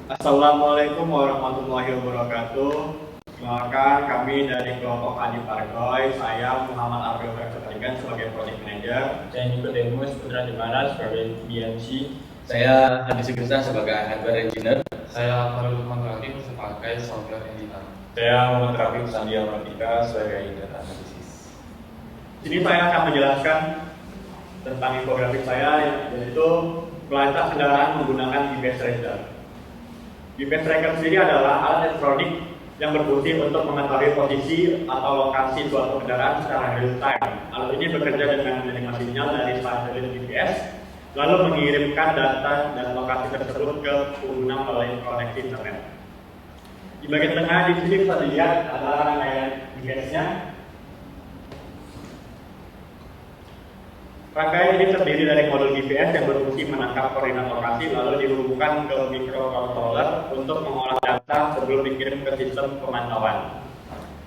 Assalamualaikum warahmatullahi wabarakatuh. Perkenalkan, kami dari kelompok Adi Pargoy. Saya Muhammad Arfil Versetarigan sebagai Project Manager. Saya Nikodemus Putra Dimara sebagai BNC. Saya Hadi Sugesta sebagai Hardware Engineer. Saya Farul Mandraki sebagai Software Engineer. Saya Muhammad Rafiq Sandia Pratika sebagai Data Analysis. Sini saya akan menjelaskan tentang infografik saya, yaitu kualitas kendaraan menggunakan GPS Tracker. GPS Tracker sendiri adalah alat elektronik yang berfungsi untuk mengetahui posisi atau lokasi suatu kendaraan secara real time. Alat ini bekerja dengan menerima sinyal dari satelit GPS, lalu mengirimkan data dan lokasi tersebut ke pengguna melalui koneksi internet. Di bagian tengah di sini bisa dilihat adalah rangkaian GPS-nya. Rangkaian ini terdiri dari modul GPS yang berfungsi menangkap koordinat lokasi lalu dihubungkan ke microcontroller untuk mengolah data sebelum dikirim ke sistem pemantauan.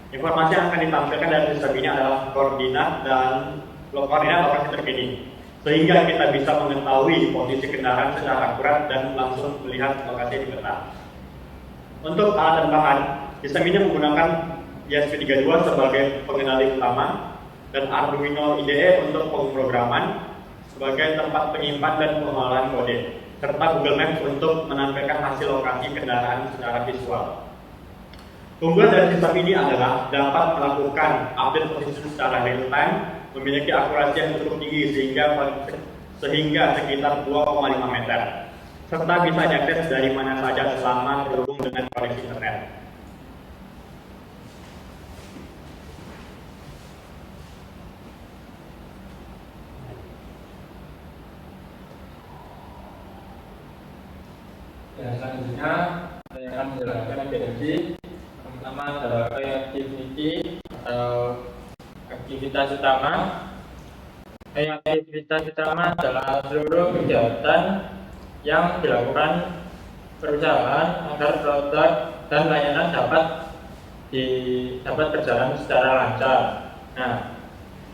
Informasi yang akan ditampilkan dari sistem ini adalah koordinat dan lokasi terkini, sehingga kita bisa mengetahui posisi kendaraan secara akurat dan langsung melihat lokasi di peta. Untuk alat dan bahan, sistem ini menggunakan ESP32 sebagai pengendali utama dan Arduino IDE untuk pemrograman sebagai tempat penyimpan dan pengolahan kode, serta Google Maps untuk menampilkan hasil lokasi kendaraan secara visual. Keunggulan dari sistem ini adalah dapat melakukan update posisi secara real time, memiliki akurasi yang cukup tinggi sehingga sekitar 2,5 meter, serta bisa diakses dari mana saja selama terhubung dengan koneksi internet. Dan selanjutnya saya akan menjelaskan BNC. Pertama adalah reactivity atau aktivitas utama. Aktivitas utama adalah seluruh kegiatan yang dilakukan perusahaan agar produk dan layanan dapat berjalan secara lancar. Nah,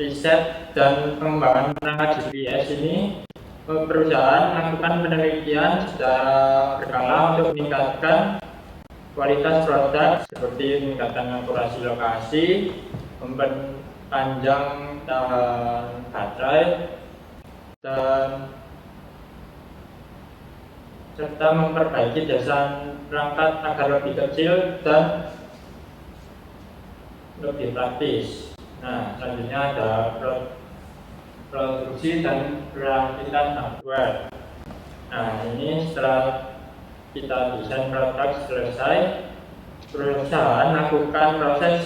riset dan pengembangan perangkat GPS ini perusahaan melakukan penelitian secara berkala untuk meningkatkan kualitas produk seperti meningkatkan akurasi lokasi, memperpanjang tahan baterai, dan serta memperbaiki desain perangkat agar lebih kecil dan lebih praktis. Nah, selanjutnya ada produksi dan perakitan hardware. Nah, ini setelah kita desain produk selesai, perusahaan melakukan proses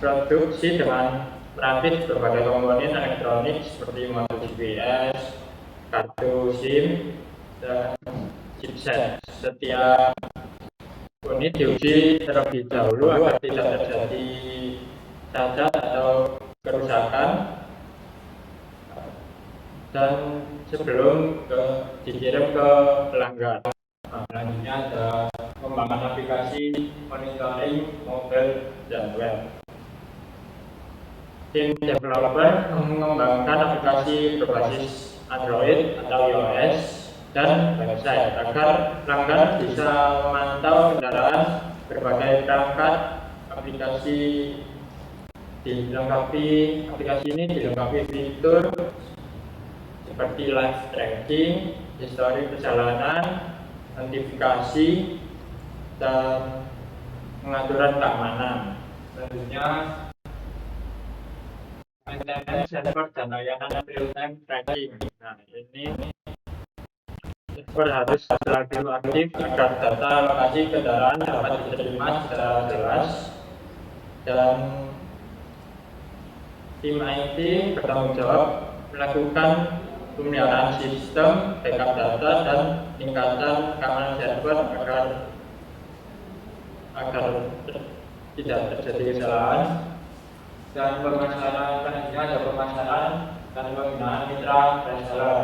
produksi dengan merakit berbagai komponen elektronik seperti modul GPS, kartu SIM, dan chipset. Setiap unit diuji terlebih dahulu agar tidak terjadi cacat atau kerusakan, dan sebelum dikirim ke pelanggan. Selanjutnya ada pengembangan aplikasi monitoring mobile dan web. Tim developer mengembangkan aplikasi berbasis Android atau iOS dan website agar pelanggan bisa memantau kendaraan. Berbagai perangkat aplikasi ini dilengkapi fitur seperti live tracking, histori perjalanan, notifikasi, dan pengaturan keamanan. Selanjutnya, maintenance server dan layanan real-time tracking. Nah, ini server harus selalu aktif agar data lokasi kendaraan dapat diterima secara jelas, dan tim IT bertanggung jawab melakukan pemeliharaan sistem, backup data, dan peningkatan keamanan server agar tidak terjadi kesalahan. Dan permasalahan selanjutnya ada permasalahan dan penggunaan mitra reseller.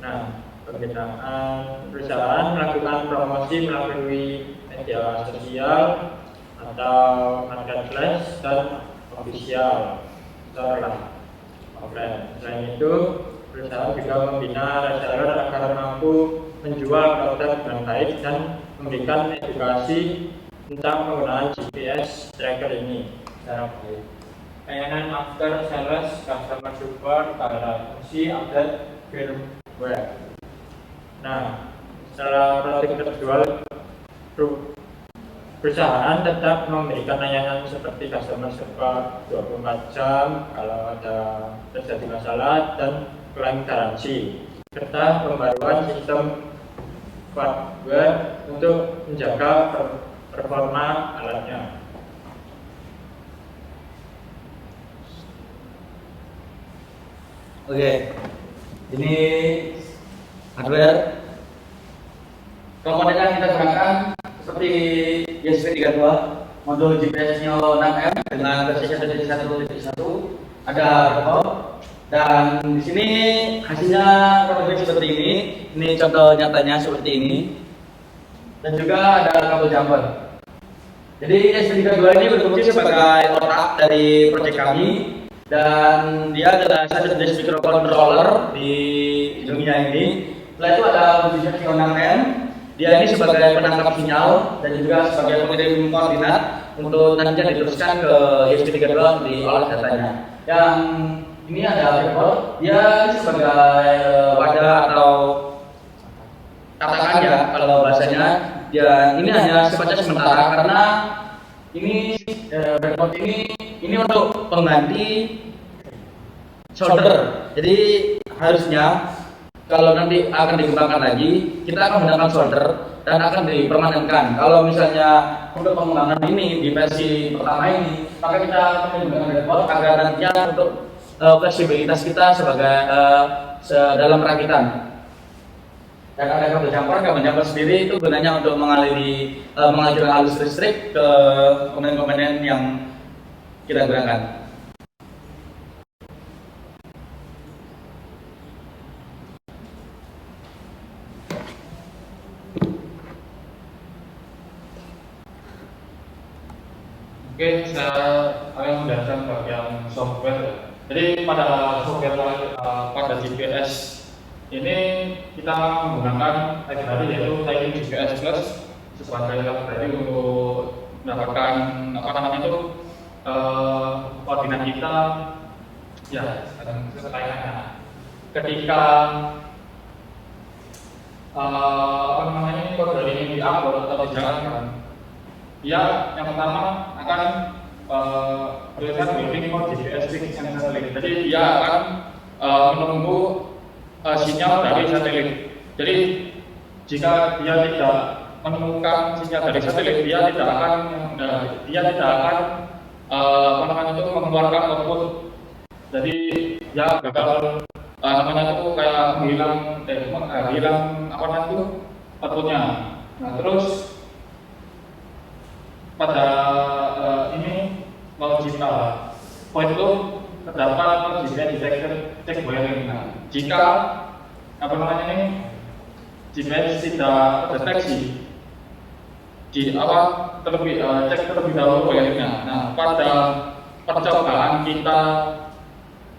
Nah, perusahaan melakukan promosi melalui media sosial atau marketplace dan official store offline. Selain itu, perusahaan juga membina reseller agar mampu menjual produk dengan baik dan memberikan edukasi tentang penggunaan GPS tracker ini secara baik. Layanan after sales, customer support, garansi, update firmware. Nah, setelah produk terjual, perusahaan tetap memberikan layanan seperti customer support 24 jam kalau ada terjadi masalah dan klaim garansi, serta pembaruan sistem firmware untuk menjaga performa alatnya. Oke, ini hardware. Komponen yang kita gunakan seperti ESP32, modul GPS Neo 6M dengan versi 1.1.1, ada laptop, dan di sini hasilnya kurang seperti ini. Ini contoh nyatanya seperti ini, dan juga ada kabel jumper. Jadi ESP32 ini berfungsi sebagai otak dari proyek kami. Dan dia adalah satu jenis microcontroller di dunia ini. Setelah itu ada posisi Neo 6M. Dia ini sebagai penangkap sinyal dan juga sebagai pengirim koordinat untuk nantinya diteruskan ke ESP32 diolah datanya. Yang ini ada report, dia sebagai wadah atau katakan ya kalau bahasanya, ya ini hanya sifatnya sementara karena ini report ini untuk pengganti solder. Jadi harusnya kalau nanti akan dikembangkan lagi, kita akan menggunakan solder dan akan dipermanenkan. Kalau misalnya untuk pengembangan ini di versi pertama ini, maka kita akan menggunakan report agar nantinya untuk fleksibilitas kita sebagai dalam perakitan. Dan ada kabel jumper sendiri itu gunanya untuk mengalirkan arus listrik ke komponen-komponen yang kita gunakan. Oke, saya akan menjelaskan bagian software. Jadi pada software pada GPS ini kita menggunakan library yaitu Tailwind GPS Plus sebagai library untuk mendapatkan koordinat kita ya dan lainnya. Ketika kode ini diupload atau dijalankan, ya yang pertama akan melihat building for GPS link and satelit. Jadi dia akan menunggu sinyal dari satelit. Jadi jika dia tidak menemukan sinyal dari satelit, dia tidak akan mengeluarkan output. Jadi ya gagal kayak hilang outputnya. Nah, terus pada ini logika poin itu terdapat GPS detector check wiring. Jika GPS tidak terdeteksi cek terlebih dahulu wiringnya. Nah, pada percobaan kita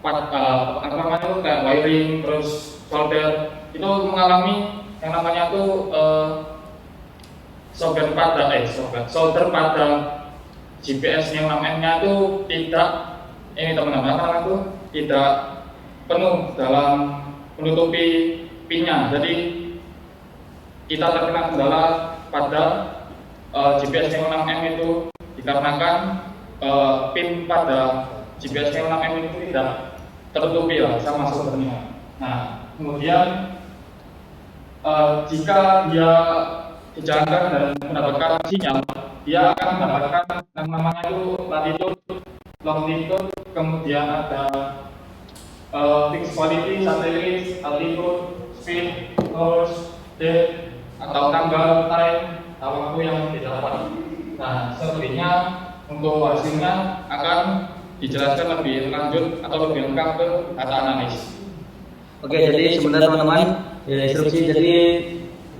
kayak wiring terus solder itu mengalami yang namanya solder pada GPS yang namanya itu tidak tidak penuh dalam menutupi pinnya. Jadi kita terkena kendala pada GPS yang 6M itu dikarenakan pin pada GPS yang 6M itu tidak tertutupi sama soldernya. Nah, kemudian jika dia dijalankan dan mendapatkan sinyal, dia akan mendapatkan yang namanya latitude, longitude, kemudian ada fixed quality, satelit, altitude, speed, course, date, atau tanggal, time, waktu yang didapat. Nah, selebihnya untuk hasilnya akan dijelaskan lebih lanjut atau lebih lengkap ke data analis. Oke, jadi sebenarnya teman-teman, instruksi jadi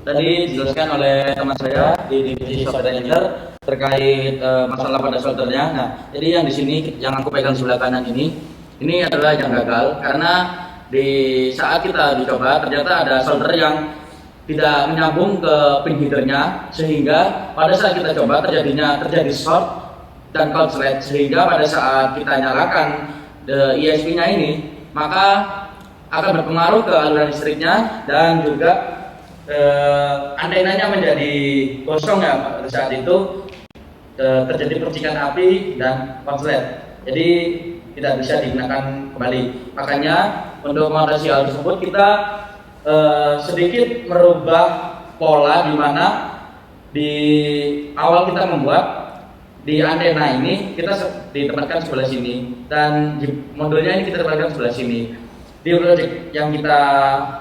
tadi dijelaskan oleh teman saya di divisi software engineer terkait masalah pada soldernya. Nah, jadi yang di sini yang aku pegang sebelah kanan ini adalah yang gagal karena di saat kita dicoba ternyata ada solder yang tidak menyambung ke pin headernya, sehingga pada saat kita coba terjadi short dan konslet, sehingga pada saat kita nyalakan ISP-nya ini maka akan berpengaruh ke aliran listriknya dan juga antenanya menjadi kosong ya. Pada saat itu terjadi percikan api dan konslet, jadi tidak bisa digunakan kembali. Makanya untuk mengatasi hal tersebut kita sedikit merubah pola, di mana di awal kita membuat di antena ini kita ditempatkan sebelah sini, dan di modulnya ini kita tempatkan sebelah sini. Di project yang kita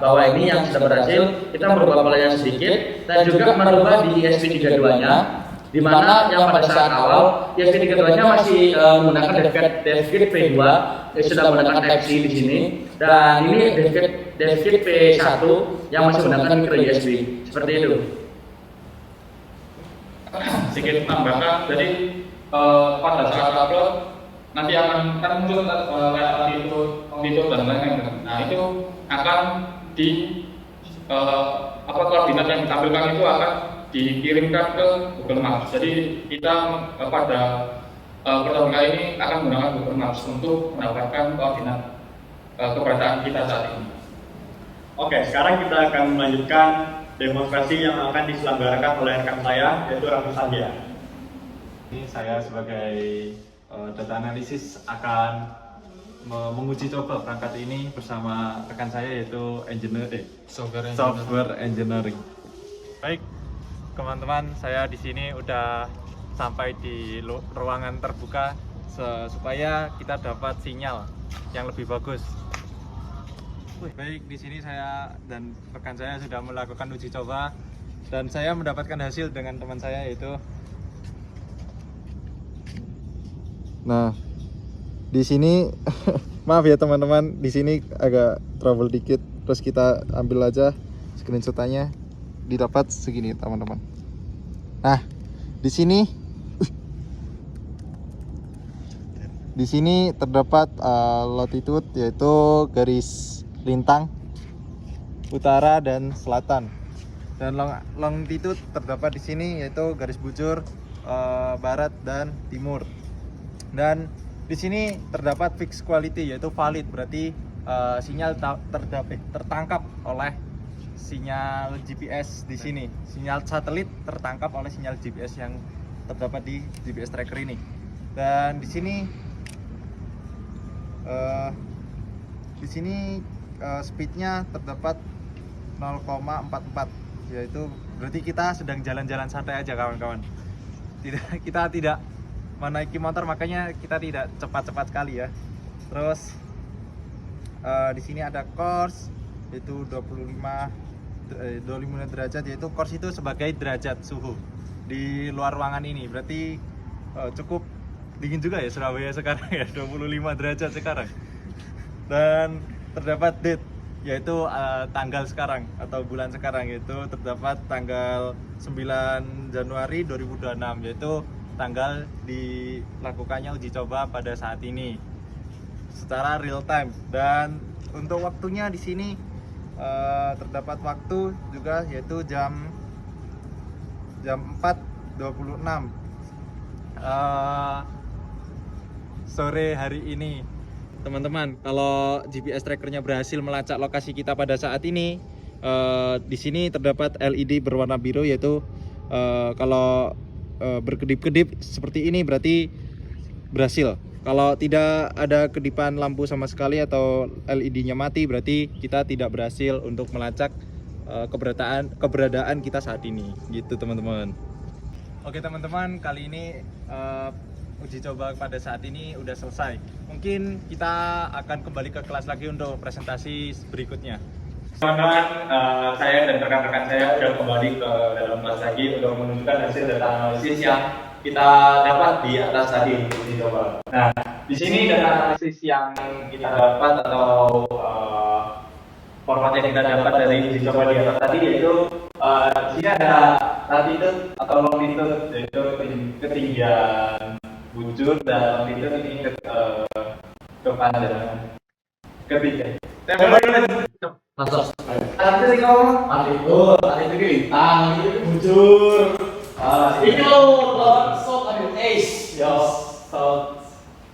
bawa ini yang sudah berhasil, kita merubah polanya sedikit dan juga merubah di ESP32-nya, di mana yang pada saat awal ESP32-nya masih menggunakan DevKit P2, sudah menggunakan Type-C di sini, dan ini DevKit P1 yang masih menggunakan micro USB. Seperti itu. Sedikit menambahkan, jadi pada saat upload nanti akan muncul longitude dan lain-lain. Nah, itu akan di koordinat yang ditampilkan itu akan dikirimkan ke Google Maps. Jadi kita pada pertemuan kali ini akan menggunakan Google Maps untuk mendapatkan koordinat keberadaan kita saat ini. Oke, sekarang kita akan melanjutkan demonstrasi yang akan diselenggarakan oleh rekan saya, yaitu Raffi Sandia. Ini saya sebagai data analisis akan menguji coba perangkat ini bersama rekan saya, yaitu software engineering. Baik, teman-teman, saya di sini udah sampai di ruangan terbuka supaya kita dapat sinyal yang lebih bagus. Baik, di sini saya dan rekan saya sudah melakukan uji coba dan saya mendapatkan hasil dengan teman saya, yaitu nah di sini maaf ya teman-teman, di sini agak trouble dikit, terus kita ambil aja screenshot-nya, didapat segini teman-teman. Nah di sini terdapat latitude, yaitu garis lintang utara dan selatan, dan longitude terdapat di sini, yaitu garis bujur barat dan timur. Dan di sini terdapat fixed quality, yaitu valid, berarti sinyal tertangkap oleh sinyal GPS di sini. Sinyal satelit tertangkap oleh sinyal GPS yang terdapat di GPS tracker ini. Dan di sini speednya terdapat 0,44, yaitu berarti kita sedang jalan-jalan santai aja kawan-kawan. Kita tidak menaiki motor, makanya kita tidak cepat-cepat sekali ya. Terus di sini ada course, yaitu 25 derajat, yaitu course itu sebagai derajat suhu di luar ruangan ini. Berarti cukup dingin juga ya Surabaya sekarang ya, 25 derajat sekarang. Dan terdapat date, yaitu tanggal sekarang atau bulan sekarang, yaitu terdapat tanggal 9 Januari 2026, yaitu tanggal dilakukannya uji coba pada saat ini secara real time. Dan untuk waktunya di sini terdapat waktu juga, yaitu jam 4.26 sore hari ini. Teman-teman, kalau GPS trackernya berhasil melacak lokasi kita pada saat ini, di sini terdapat LED berwarna biru, yaitu kalau berkedip-kedip seperti ini berarti berhasil. Kalau tidak ada kedipan lampu sama sekali atau LED-nya mati, berarti kita tidak berhasil untuk melacak keberadaan kita saat ini, gitu teman-teman. Oke teman-teman, kali ini uji coba pada saat ini udah selesai. Mungkin kita akan kembali ke kelas lagi untuk presentasi berikutnya. Teman-teman, saya dan rekan-rekan saya sudah kembali ke dalam kelas lagi untuk menunjukkan hasil data analisis yang kita dapat di atas tadi uji coba. Nah, di sini data analisis yang kita dapat atau format yang kita dapat dari uji coba di atas tadi, yaitu di sini ada latitude atau longitude, yaitu ketinggian bujur, dan longitude ini kepanjangan Langsung. Ada sih kau. Ada itu bintang, itu bujur. Ini lo sok ada ace. Ya, sok.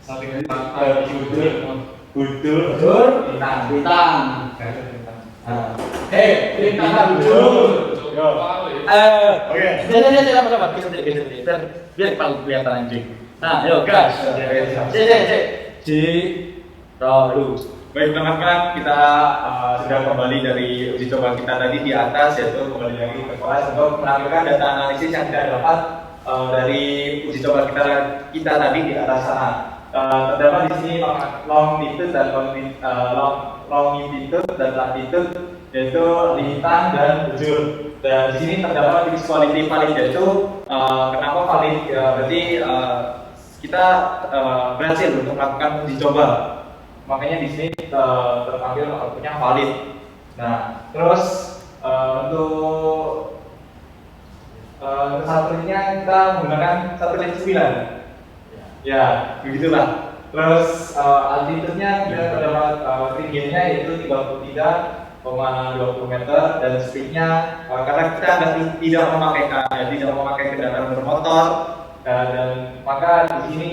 Saling bujur. Bintang. Hei, bintang bujur. Oke. Jadi dapat biar paling kelihatan anjing. Nah, ayo gas. Lalu. Baik teman-teman, kita sudah kembali dari uji coba kita tadi di atas, yaitu kembali lagi ke kelas untuk menampilkan data analisis yang kita dapat dari uji coba kita tadi di atas sana. Terdapat di sini longitude dan longitude dan latitude, yaitu lintang dan bujur. Dan di sini terdapat fixed quality valid, yaitu kenapa valid? Berarti kita berhasil untuk melakukan uji coba. Makanya di sini terpanggil outputnya valid. Nah, terus untuk satelitnya kita menggunakan satelit 9. Ya, begitulah. Terus altitude-nya kita terdapat ketinggiannya yaitu 33,20 meter dan speed-nya karena kita tidak memakai kendaraan bermotor dan maka di sini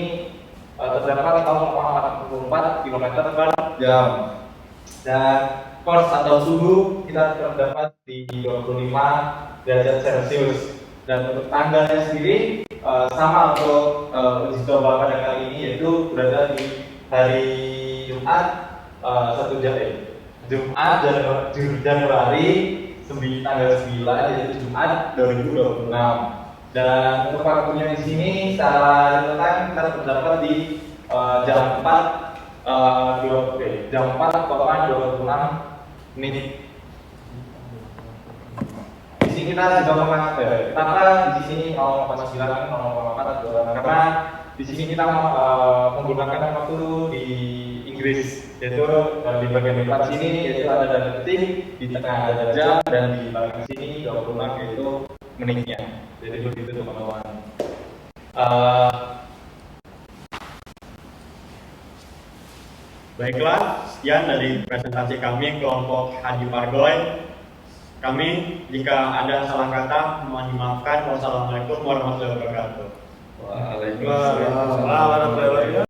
terdapat 0,44 km per jam dan course atau suhu kita terdapat di 25 derajat Celcius dan untuk tanggalnya sendiri sama untuk uji coba pada kali ini yaitu berada di hari Jumat 1 Januari tanggal 9 yaitu Jumat 2026. Dan untuk waktunya di sini secara real-time kita terdapat di jam 4 jam 4,26 menit. Di sini kita juga mengatakan di sini 0,9 0,4 karena di sini kita menggunakan waktu di Inggris, yaitu di bagian depan sini yaitu ada detik, di tengah ada jam dan di belakang sini 26 yaitu menitnya. Jadi begitu teman-teman. Baiklah, sekian dari presentasi kami kelompok Haji Pargoy. Kami, jika ada salah kata, mohon dimaafkan. Wassalamualaikum warahmatullahi wabarakatuh. Waalaikumsalam warahmatullahi wabarakatuh.